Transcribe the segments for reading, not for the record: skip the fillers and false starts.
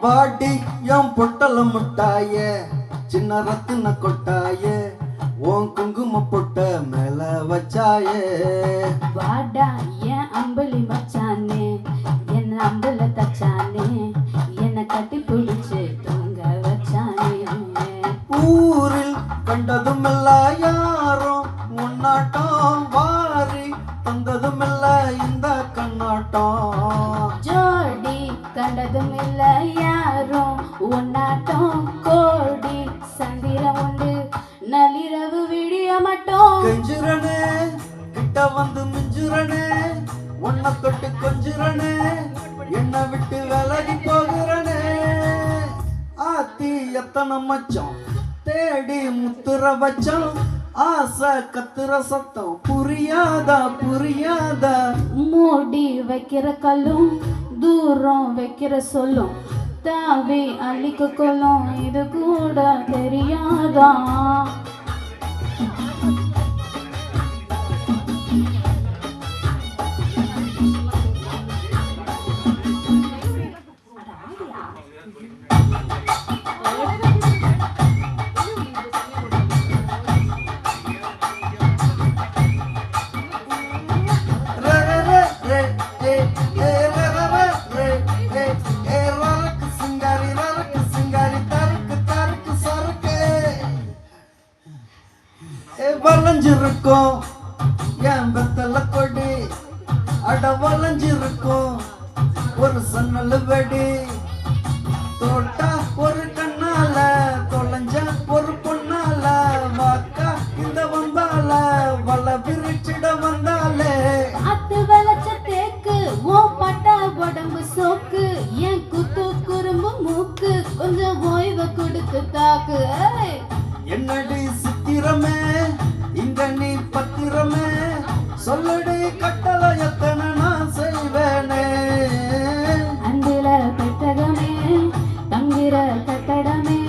பாடி என் பொட்டல முட்டாயே சின்ன ரத்தின கொட்டாயே உன் குங்கும பொட்ட மேல வச்சாயே வாடா என் அம்பளி மச்சானே என்ன அம்பல தச்சானே என்ன கட்டி பிடிச்சு தூங்க வச்சானே ஊரில் கண்டதும் இல்ல யாரும் உன்னாட்டம் வாரி தந்ததும் இல்ல இந்த கண்ணாட்டம் ஜோடி கண்டதும் இல்ல யாரும் உன்னாட்டம் கோடி சந்திரம் உண்டு நள்ளிரவு விடிய மட்டும் கெஞ்சுறனே கிட்ட வந்து மிஞ்சுறனே உன்னை தொட்டு கொஞ்சுறனே என்னை விட்டு விலகி போகிறனே ஆத்தி எத்தனை மச்சம் தேடி முத்துற வச்சம் ஆசை கத்துற சத்தம் புரியாதா புரியாதா மூடி வைக்கிற கல்லும் தூரம் வைக்கிற சொல்லும் தாவி அழிக்க கொள்ளும் இது கூட தெரியாதா வளைஞ்சிருக்கும் என் வெத்தல கொடி அட வளைஞ்சிருக்கும் ஒரு சன்னல் வெடி தோட்டா ஒரு கண்ணால தொலைஞ்ச ஒரு பொண்ணால வாக்கா இந்த வந்தால வள விரிச்சிட வந்தாலே அத்து வளைச்ச தேக்கு ஓ பட்டா உடம்பு சோக்கு என் குத்து குறும்பு மூக்கு கொஞ்சம் ஓய்வு கொடுத்து தாக்கு என்னடி சித்திரமே இங்க நீ பத்திரமே சொல்லடி கட்டளை எத்தனை நான் செய்வேனே அந்தில பெட்டகமே தங்கிற கட்டடமே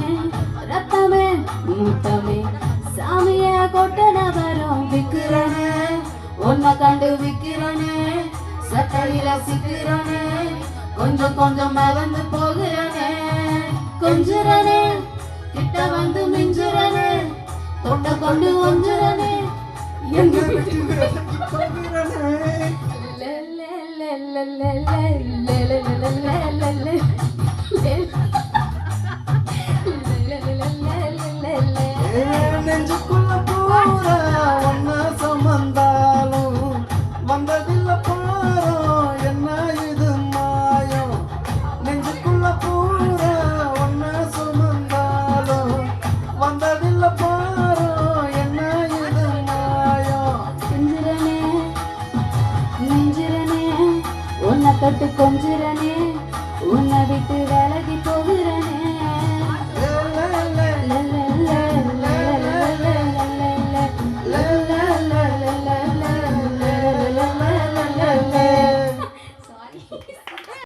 ரத்தமே முத்தமே சாமிய கொட்டன வரும் விக்கிறனே உன்னை கண்டு விக்கிறனே சட்டையில சிக்கிறனே கொஞ்சம் கொஞ்சம் மறந்து போகிறனே கொஞ்சுறனே கிட்ட வந்து மிஞ்சுறனே தொட்ட கொண்டு ஒஞ்சுறனே எங்க விட்டு விலகி போகிறனே நெஞ்சுக்குள்ள பூரா